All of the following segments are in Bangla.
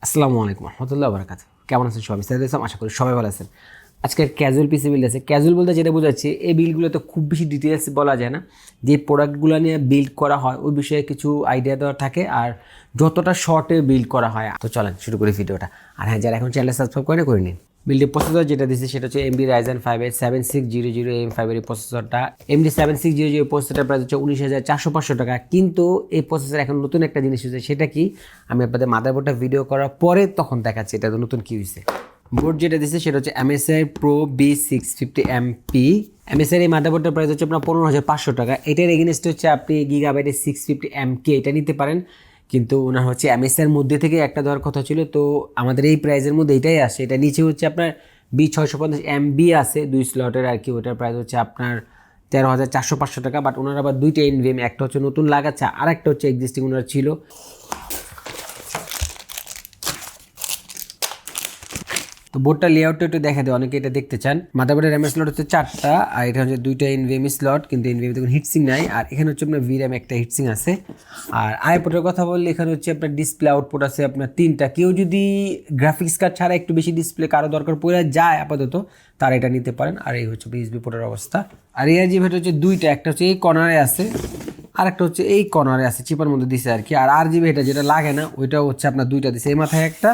আসসালামু আলাইকুম রহমতুল্লাহ বরকাত। কেমন আছেন সবাই? সাইদুল ইসলাম, আশা করি সবাই ভালো আছেন। আজকের ক্যাজুয়াল পিসি বিল্ড আছে। ক্যাজুয়াল বলতে যেটা বোঝাচ্ছি, এই বিল্ডগুলোতে খুব বেশি ডিটেলস বলা যায় না। যে প্রোডাক্টগুলো নিয়ে বিল্ড করা হয় ওই বিষয়ে কিছু আইডিয়া দেওয়া থাকে, আর যতটা শর্টে বিল্ড করা হয়। তো চলেন শুরু করি ভিডিওটা। আর হ্যাঁ, যারা এখন চ্যানেল সাবস্ক্রাইব করে নিন। বিল্ডের প্রসেসর যেটা দিচ্ছে সেটা হচ্ছে এমডি রাইজেন 5 7600M5 এর প্রসেসরটা। এমডি 7600 প্রসেসরটার প্রাইস হচ্ছে 19,400 টাকা। কিন্তু এই প্রসেসর এখন নতুন একটা জিনিস হয়েছে, সেটা কি আমি আপনাদের মাদারবোর্ডটা ভিডিও করার পরে তখন দেখাচ্ছি এটা তো নতুন কী হয়েছে। বোর্ড যেটা দিচ্ছে সেটা হচ্ছে MSI Pro B650MP। MSI এই মাদারবোর্ডটার প্রাইস হচ্ছে আপনার 15,500 টাকা। এটার এগেনস্টে হচ্ছে আপনি গিগাবাইটের 650MK এটা নিতে পারেন, কিন্তু ওনার হচ্ছে MSIর মধ্যে থেকে একটা দেওয়ার কথা ছিল, তো আমাদের এই প্রাইসের মধ্যে এটাই আসে। এটা নিচে হচ্ছে আপনার B650MB আছে 2 স্লটের আর কি, ওটার প্রাইস হচ্ছে আপনার 13,400 টাকা। বাট ওনার আবার দুইটা NVMe, একটা হচ্ছে নতুন লাগাচ্ছে আর একটা হচ্ছে এক্সিস্টিং ওনার ছিল। তো বোর্ডটা লেআউটটা একটু দেখা দেয়, অনেকে এটা দেখতে চান। মাদারবোর্ডের র্যামের স্লট হচ্ছে 4টা, আর এটা হচ্ছে 2টা NVMe স্লট, কিন্তু NVMe দেখুন হিটসিং নাই। আর এখানে হচ্ছে আপনার VRAM একটা হিটসিং আছে। আর আইপোর্টের কথা বললে এখানে হচ্ছে আপনার ডিসপ্লে আউটপুট আছে আপনার 3টা। কেউ যদি গ্রাফিক্স কার্ড ছাড়া একটু বেশি ডিসপ্লে কারো দরকার পড়ে যায় আপাতত, তারা এটা নিতে পারেন। আর এই হচ্ছে USB পোর্টের অবস্থা। আর ARGB হচ্ছে 2টা, একটা হচ্ছে এই কর্নারে আছে আর একটা হচ্ছে এই কর্নারে আছে, চিপার মধ্যে দিছে আর কি। আর RGB এটা যেটা লাগে না ওইটাও হচ্ছে আপনার 2টা দিছে, এই মাথায় একটা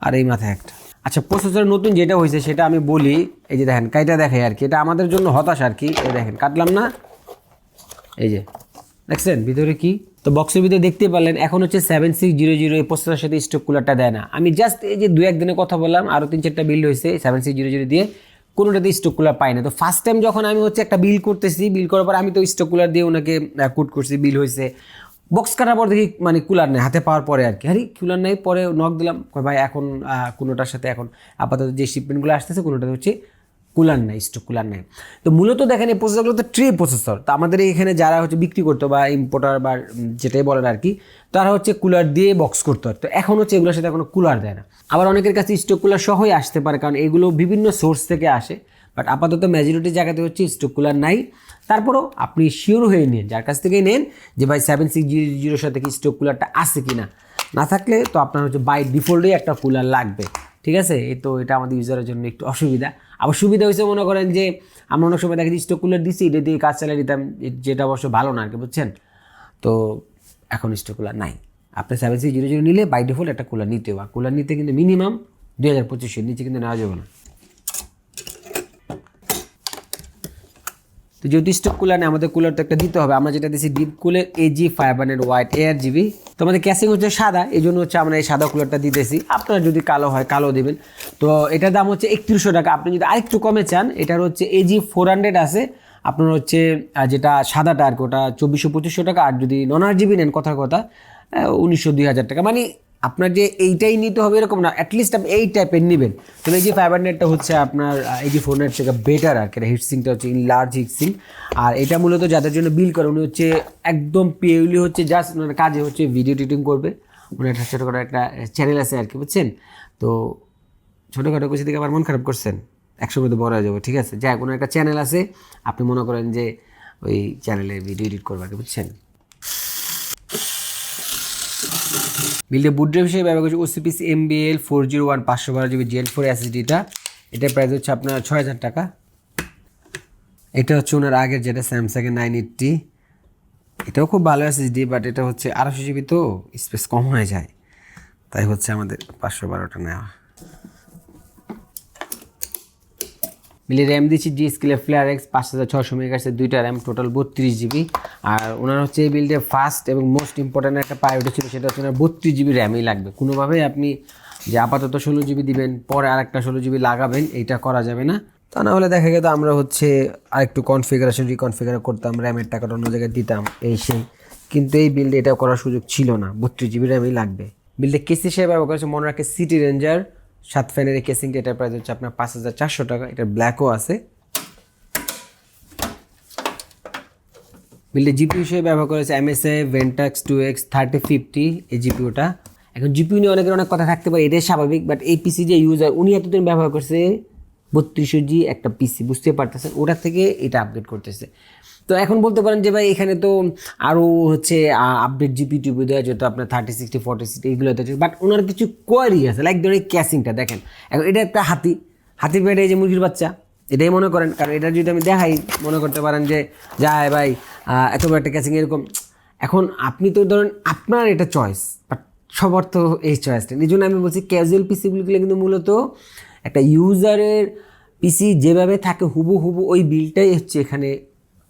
আর এই মাথায় একটা। আচ্ছা, প্রসেসর নতুন যেটা হয়েছে সেটা আমি বলি। এই যে দেখেন কাইটা দেখে আর কি, এটা আমাদের জন্য হতাশ আর কি। এই দেখেন কাটলাম না, এই যে দেখছেন ভিতরে কি। তো বক্সের ভিতরে দেখতে পারলেন এখন হচ্ছে 7600 এই প্রসেসরের সাথে স্টক কুলারটা দেয় না। আমি জাস্ট এই যে 2-1 দিনের কথা বললাম, আরও 3-4টা বিল্ড হয়েছে 7600 দিয়ে, কোনোটাতে স্টক কুলার পাই না। তো ফার্স্ট টাইম যখন আমি হচ্ছে একটা বিল করতেছি, বিল করার পর আমি তো স্টক কুলার দিয়ে ওনাকে কুট করছি, বিল হয়েছে। বক্স কাটার পর দেখি মানে কুলার নেই, হাতে পাওয়ার পরে আর কি, আরে কুলার নেই। পরে নক দিলাম, ভাই এখন কোনোটার সাথে এখন আপাতত যে শিপমেন্টগুলো আসতেছে কোনোটাতে হচ্ছে কুলার নাই, স্টক কুলার নাই। তো মূলত দেখেন এই প্রসেসরগুলো তো ট্রে প্রসেসর। তো আমাদের এখানে যারা হচ্ছে বিক্রি করতো বা ইম্পোর্টার বা যেটাই বলেন আর কি, তারা হচ্ছে কুলার দিয়ে বক্স করতো। তো এখন হচ্ছে এগুলোর সাথে কোনো কুলার দেয় না। আবার অনেকের কাছে স্টক কুলার সহই আসতে পারে, কারণ এগুলো বিভিন্ন সোর্স থেকে আসে। বাট আপাতত মেজরিটি জায়গাতে হচ্ছে স্টক কুলার নাই। তারপরেও আপনি শিওর হয়ে নিন, যার কাছ থেকেই নেন, যে ভাই 7600 সাথে কি স্টক কুলারটা আছে কি না থাকলে তো আপনার হচ্ছে বাই ডিফল্টেই একটা কুলার লাগবে। ঠিক আছে, এই তো এটা আমাদের ইউজারের জন্য একটু অসুবিধা। আবার সুবিধা হয়েছে মনে করেন যে আমরা অনেক সময় দেখি স্টক কুলার দিচ্ছি, এটা দিয়ে কাজ চালিয়ে দিতাম, যেটা অবশ্য ভালো না আর কি, বুঝছেন। তো এখন স্টক কুলার নাই। আপনি 7600 নিলে বাই ডিফল্ট একটা কুলার নিতে হবে। কুলার নিতে কিন্তু মিনিমাম 2025 নিচে কিন্তু নেওয়া যাবে না। তো যেহেতু স্টক কুলার নেই, আমাদের কুলার তো একটা দিতে হবে। আমরা যেটা দিচ্ছি ডিপ কুলের AG500 হোয়াইট ARGB। তো আমাদের ক্যাসিং হচ্ছে সাদা, এই জন্য হচ্ছে আমরা এই সাদা কুলারটা দিতেছি। আপনার যদি কালো হয় কালো দেবেন। তো এটার দাম হচ্ছে 3100 টাকা। আপনি যদি আরেকটু কমে চান, এটার হচ্ছে AG400 আছে আপনার হচ্ছে যেটা সাদাটা আর কি, ওটা 2400-2500 টাকা। আর যদি নন RGB নেন কথার কথা 1900-2000 টাকা। মানে আপনার যে এইটাই নিতে হবে এরকম না, অ্যাটলিস্ট আপনি এই টাইপের নেবেন। তো এই যে 500টা হচ্ছে আপনার AG400 থেকে বেটার আর কি। হিটসিংটা হচ্ছে লার্জ হিটসিং। আর এটা মূলত যাদের জন্য বিল করে, উনি হচ্ছে একদম পিওরলি হচ্ছে জাস্ট ওনার কাজে হচ্ছে ভিডিও এডিটিং করবে। উনি একটা ছোটোখাটো একটা চ্যানেল আছে আর কি, বুঝছেন। তো ছোটোখাটো কিছু থেকে আবার মন খারাপ করছেন, একসময় তো বড় হয়ে যাবো। ঠিক আছে, যাই কোনো একটা চ্যানেল আছে, আপনি মনে করেন যে ওই চ্যানেলে ভিডিও এডিট করবে আর কি, বুঝছেন। বিল্ডে বুট ড্রাইভ হিসেবে ব্যবহার করছি OCPC MBL 401 512GB Gen4 SSDটা। এটার প্রাইস হচ্ছে আপনার 6000 টাকা। এটা হচ্ছে ওনার আগের যেটা স্যামসাংয়ের 980, এটাও খুব ভালো SSD, বাট এটা হচ্ছে 800GB, তো স্পেস কম হয়ে যায়, তাই হচ্ছে আমাদের 512টা নেওয়া। মিলে র্যাম দিচ্ছি G-Skill FlareX 5600 MHz, 2টা র্যাম, টোটাল 32GB। আর ওনার হচ্ছে এই বিল্ডে ফার্স্ট এবং মোস্ট ইম্পর্ট্যান্ট একটা প্রায়োরিটি ছিল, সেটা হচ্ছে ওনার 32GB র্যামই লাগবে। কোনোভাবেই আপনি যে আপাতত 16GB দিবেন পরে আরেকটা 16GB লাগাবেন, এইটা করা যাবে না। তা না হলে দেখা গেত আমরা হচ্ছে আরেকটু রিকনফিগার করতাম, র্যামের টাকাটা অন্য জায়গায় দিতাম, এই সেই। কিন্তু এই বিল্ডে এটা করার সুযোগ ছিল না, 32GB র্যামই লাগবে। বিল্ডে কেস হিসেবে ব্যবহার করেছে মনে রাখে সিটি রেঞ্জার 7 ফ্যানের এই কেসিংটা। এটার প্রাইস হচ্ছে আপনার 5400 টাকা। এটার ব্ল্যাকও আছে। বিল্ডে জিপিউ হিসেবে ব্যবহার করেছে MSI Ventax 2X 3050 এই জিপিউটা। এখন জিপিউ নিয়ে অনেকের অনেক কথা থাকতে পারে, এটাই স্বাভাবিক। বাট এই পিসি যে ইউজার, উনি এতদিন ব্যবহার করছে 3200G একটা পিসি, বুঝতে পারতেছেন, ওটা থেকে এটা আপগ্রেড করতেছে। তো এখন বলতে পারেন যে ভাই এখানে তো আরও হচ্ছে আপডেট জিপি টিপি দেওয়া যেত আপনার 3060 4060 এইগুলোতে, বাট ওনার কিছু কোয়ারি আছে, লাইক ধরেন ক্যাসিংটা দেখেন। এখন এটা একটা হাতির পেটে এই যে মুরগির বাচ্চা, এটাই মনে করেন, কারণ এটা যদি আমি দেখাই মনে করতে পারেন যে যায় ভাই এত বড় একটা ক্যাসিং এরকম। এখন আপনি তো ধরেন আপনার এটা চয়েস, বাট সবার তো এই চয়েসটা, এই জন্য আমি বলছি ক্যাজুয়াল পিসিগুলো কিন্তু মূলত একটা ইউজারের পিসি যেভাবে থাকে হুবহু ওই বিলটাই হচ্ছে এখানে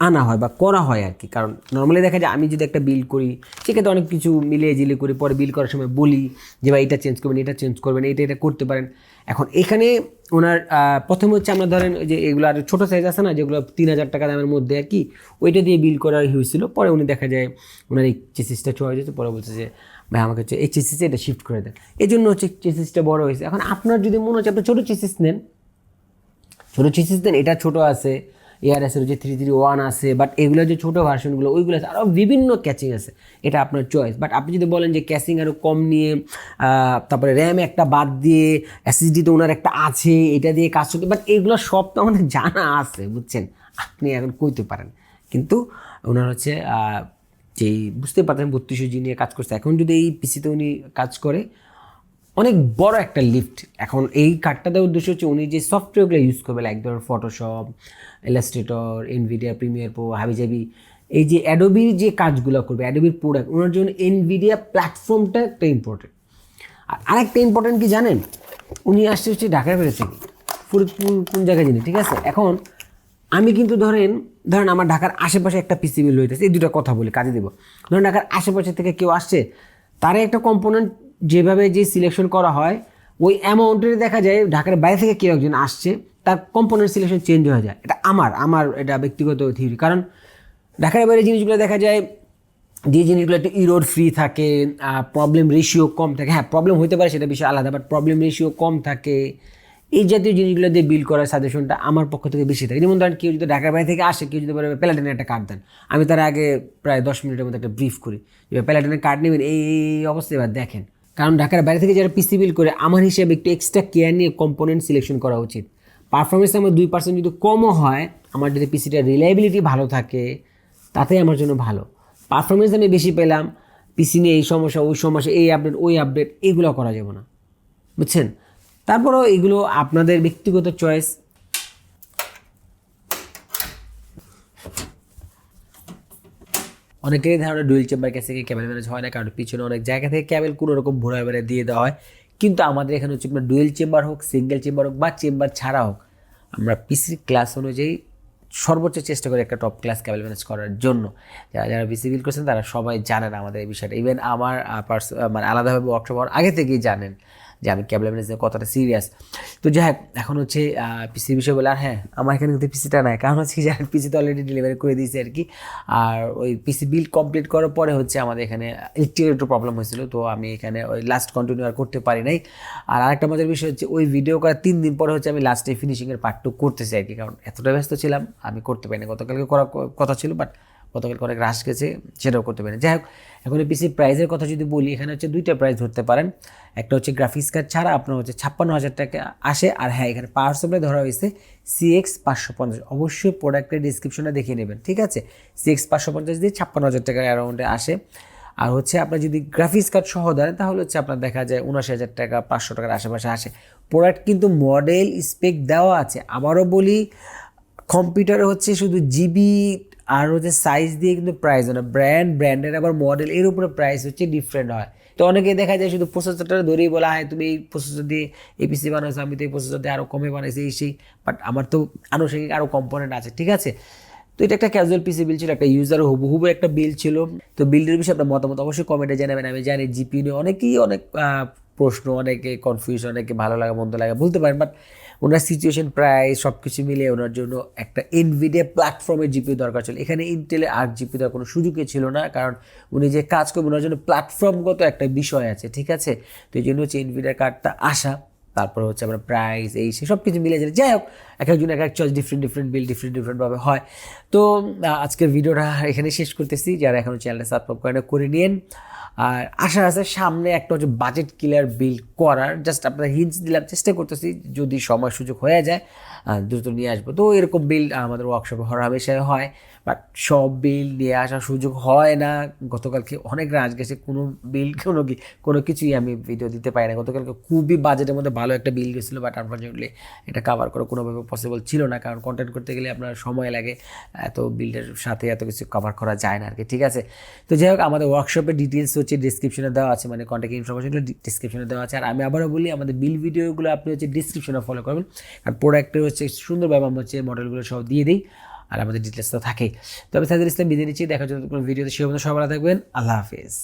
আনা হয় বা করা হয় আর কি। কারণ নর্মালি দেখা যায় আমি যদি একটা বিল করি সেক্ষেত্রে অনেক কিছু মিলিয়ে জিলে করি, পরে বিল করার সময় বলি যে ভাই এটা চেঞ্জ করবেন, এটা চেঞ্জ করবেন, এটা করতে পারেন। এখন এখানে ওনার প্রথমে হচ্ছে আমরা ধরেন যে এগুলো আর ছোটো সাইজ আছে না, যেগুলো 3000 টাকা দামের মধ্যে আর কি, ওইটা দিয়ে বিল করা হয়েছিল। পরে উনি দেখা যায় ওনার এই চেসিসটা চয়েস হয়েছে, পরে বলছে যে ভাই আমাকে হচ্ছে এই চেসিসে এটা শিফট করে দেন, এই জন্য হচ্ছে চেসিসটা বড় হয়েছে। এখন আপনার যদি মনে হচ্ছে আপনি ছোটো চেসিস নেন, ছোটো চেসিস দেন, এটা ছোটো আছে, এআরএসের যে 331 আছে, বাট এগুলো যে ছোটো ভার্সনগুলো ওইগুলো আছে, আরও বিভিন্ন ক্যাচিং আছে, এটা আপনার চয়েস। বাট আপনি যদি বলেন যে ক্যাচিং আরও কম নিয়ে তারপরে র্যাম একটা বাদ দিয়ে এসএসডি তো ওনার একটা আছে, এটা দিয়ে কাজ করতে, বাট এগুলো সব তো আমাদের জানা আছে, বুঝছেন, আপনি এখন কইতে পারেন। কিন্তু ওনার হচ্ছে যেই বুঝতে পারছেন 3200G নিয়ে কাজ করছে, এখন যদি এই পিসিতে উনি কাজ করে অনেক বড় একটা লিফট। এখন এই কার্ডটা দেওয়ার উদ্দেশ্য হচ্ছে উনি যে সফটওয়্যারগুলো ইউজ করবে, লাইক ধরুন Photoshop, Illustrator, Nvidia Premiere Pro, হাবিজাবি, এই যে অ্যাডোবির যে কাজগুলো করবে, অ্যাডোবির প্রোডাক্ট, ওনার জন্য এনভিডিয়া প্ল্যাটফর্মটা একটা ইম্পর্টেন্ট। আর আরেকটা ইম্পর্টেন্ট কি জানেন, উনি আসছে হচ্ছে ঢাকার বাইরে থেকে, ফরিদপুর কোন জায়গায় জানি, ঠিক আছে। এখন আমি কিন্তু ধরেন আমার ঢাকার আশেপাশে একটা পিসি বিল হইতেছে, এই দুটো কথা বলি কাজে দেবো। ধরেন ঢাকার আশেপাশে থেকে কেউ আসছে, তারা একটা কম্পোনেন্ট যেভাবে যে সিলেকশন করা হয় ওই অ্যামাউন্টের দেখা যায় ঢাকার বাইরে থেকে কেউ একজন আসছে, তার কম্পোনেন্ট সিলেকশন চেঞ্জ হয়ে যায়। এটা আমার এটা ব্যক্তিগত থিওরি। কারণ ঢাকার বাইরে জিনিসগুলো দেখা যায় যে জিনিসগুলো একটু ইরোড ফ্রি থাকে, প্রবলেম রেশিও কম থাকে, হ্যাঁ প্রবলেম হতে পারে সেটা বিষয় আলাদা, বাট প্রবলেম রেশিও কম থাকে, এই জাতীয় জিনিসগুলো দিয়ে বিল করার সাজেশনটা আমার পক্ষ থেকে বেশি থাকে। যেমন ধরেন কেউ যদি ঢাকার বাইরে থেকে আসে, কেউ যদি বলে প্যালাটিনের একটা কার্ড দেন, আমি তার আগে প্রায় 10 মিনিটের মধ্যে একটা ব্রিফ করি যে প্যালাটিনের কার্ড নেবেন এই অবস্থায় এবার দেখেন। কারণ ঢাকার বাইরে থেকে যারা পিসি বিল করে আমার হিসেবে একটু এক্সট্রা কেয়ার নিয়ে কম্পোনেন্ট সিলেকশন করা উচিত। পারফরমেন্স আমার 2% যদি কমও হয়, আমার যদি পিসিটা রিলায়েবিলিটি ভালো থাকে তাতেই আমার জন্য ভালো। পারফরমেন্স আমি বেশি পেলাম, পিসি নিয়ে এই সমস্যা ওই সমস্যা, এই আপডেট ওই আপডেট, এগুলো করা যাবে না, বুঝছেন। তারপরেও এগুলো আপনাদের ব্যক্তিগত চয়েস। অনেকেরই ধারণা ডুয়েল চেম্বার কাছে থেকে ক্যাবেল ম্যানেজ হয় না, কারণ পিছনে অনেক জায়গা থেকে ক্যাবেল কোনো রকম ঘোরায় বেড়ে দিয়ে দেওয়া হয়। কিন্তু আমাদের এখানে হচ্ছে আপনার ডুয়েল চেম্বার হোক, সিঙ্গেল চেম্বার হোক বা চেম্বার ছাড়া হোক, আমরা পিসির ক্লাস অনুযায়ী সর্বোচ্চ চেষ্টা করি একটা টপ ক্লাস ক্যাবেল ম্যানেজ করার জন্য। যারা পিসি বিল করছেন তারা সবাই জানেন আমাদের এই বিষয়টা, ইভেন আমার মানে আলাদাভাবে ওয়ার্কশপ হওয়ার আগে থেকেই জানেন যে আমি ক্যাবেল ম্যানেজের কতটা সিরিয়াস। তো যাই হোক, এখন হচ্ছে পিসির বিষয় বলে, আর হ্যাঁ আমার এখানে কিন্তু পিসিটা নাই, কারণ হচ্ছে কি জানেন পিসি তো অলরেডি ডেলিভারি করে দিয়েছে আর কি। আর ওই পিসি বিল কমপ্লিট করার পরে হচ্ছে আমাদের এখানে ইলেকট্রিকের একটু প্রবলেম হয়েছিল, তো আমি এখানে ওই লাস্ট কন্টিনিউ আর করতে পারি নাই। আর আরেকটা মজার বিষয় হচ্ছে ওই ভিডিও করার 3 দিন পরে হচ্ছে আমি লাস্টে ফিনিশিংয়ের পার্ট 2 করতেছি আর কি, কারণ এতটা ব্যস্ত ছিলাম আমি করতে পারিনি। গতকালকে করার কথা ছিল, বাট গতকালকে অনেক রাশ গেছে, সেটাও করতে পারিনি। যাই হোক, এখন এই পিসির প্রাইসের কথা যদি বলি, এখানে হচ্ছে 2টা প্রাইস ধরতে পারেন। একটা হচ্ছে গ্রাফিক্স কার্ড ছাড়া আপনার হচ্ছে 56,000 টাকা আসে। আর হ্যাঁ, এখানে পাওয়ার সাপ্লাই ধরা হয়েছে CX 550, অবশ্যই প্রোডাক্টের ডিসক্রিপশনে দেখিয়ে নেবেন, ঠিক আছে। CX 550 দিয়ে 56,000 টাকার অ্যারাউন্ডে আসে। আর হচ্ছে আপনার যদি গ্রাফিক্স কার্ড সহ ধরেন তাহলে হচ্ছে আপনার দেখা যায় 79,000 টাকা 500 টাকার আশেপাশে আসে। প্রোডাক্ট কিন্তু মডেল স্পেক দেওয়া আছে। আবারও বলি, কম্পিউটারে হচ্ছে শুধু জিবি আর হচ্ছে সাইজ দিয়ে কিন্তু প্রাইস হয় না, ব্র্যান্ডের আবার মডেল এর উপরে প্রাইস হচ্ছে ডিফারেন্ট হয়। তো অনেকে দেখা যায় শুধু প্রসেসরটা ধরেই বলা হয় তুমি এই প্রসেসর দিয়ে এই পিসি বানাইছো, আমি তো এই প্রসেসর দিয়ে আরও কমে বানাইছি এই সেই, বাট আমার তো আনুষঙ্গিক আরও কম্পোনেন্ট আছে, ঠিক আছে। তো এটা একটা ক্যাজুয়াল পিসি বিল ছিল, একটা ইউজারও হুবহু একটা বিল ছিল। তো বিল্ডের বিষয়ে আপনার মতামত অবশ্যই কমেন্টে জানাবেন। আমি জানি জিপি নিয়ে অনেকেই অনেক প্রশ্ন, অনেকে কনফিউশন, অনেকে ভালো লাগা মন্দ লাগা বলতে পারেন, বাট ওনার সিচুয়েশন প্রাইস সব কিছু মিলিয়ে ওনার জন্য একটা এনভিডিয়া প্ল্যাটফর্মের জিপি দরকার ছিল। এখানে ইন্টেলের আর জিপি দেওয়ার কোনো সুযোগই ছিল না, কারণ উনি যে কাজ করবেন ওনার জন্য প্ল্যাটফর্মগত একটা বিষয় আছে, ঠিক আছে। তো এই জন্য হচ্ছে এনভিডিয়ার কার্ডটা আসা, তারপর হচ্ছে আমরা প্রাইস এই সে সব কিছু মিলে যায়। যাই হোক, এক একজন এক এক চয়েস, ডিফারেন্ট বিল ডিফারেন্টভাবে হয়। তো আজকের ভিডিওটা এখানে শেষ করতেছি। যারা এখনও চ্যানেলটা সাবস্ক্রাইব করে নিন। আর আশা আছে সামনে একটা হচ্ছে বাজেট ক্লিয়ার বিল করার, জাস্ট আপনার হিন্টস দিলাম, চেষ্টা করতেছি যদি সময় সুযোগ হয়ে যায় দ্রুত নিয়ে আসবো। তো এরকম বিল আমাদের ওয়ার্কশপে হামেশাই হয়, বাট সব বিল নিয়ে আসার সুযোগ হয় না। গতকালকে অনেক রাশ গেছে, কোনো বিল কোনো কিছুই আমি ভিডিও দিতে পারি না। গতকালকে খুবই বাজেটের মধ্যে ভালো একটা বিল গেছিলো, বাট আনফর্চুনেটলি এটা কাভার করা কোনোভাবে পসিবল ছিল না, কারণ কন্টেন্ট করতে গেলে আপনার সময় লাগে, এত বিলের সাথে এত কিছু কভার করা যায় না আর কি। ঠিক আছে, তো যাই হোক, আমাদের ওয়ার্কশপের ডিটেলস হচ্ছে ডিসক্রিপশনে দেওয়া আছে, মানে কন্ট্যাক্ট ইনফরমেশনগুলো ডিসক্রিপশনে দেওয়া আছে। আর আমি আবারও বলি, আমাদের বিল ভিডিওগুলো আপনি হচ্ছে ডিসক্রিপশনে ফলো করবেন, আর প্রোডাক্টের হচ্ছে সুন্দরভাবে আমরা হচ্ছে মডেলগুলো সব দিয়ে দিই, আর আমাদের ডিটেলস তো থাকেই। তো আমি সাইদুল ইসলাম বিদায় নিচ্ছি, দেখা যাচ্ছে কোনো ভিডিওতে, সে সবাই ভালো থাকবেন, আল্লাহ হাফেজ।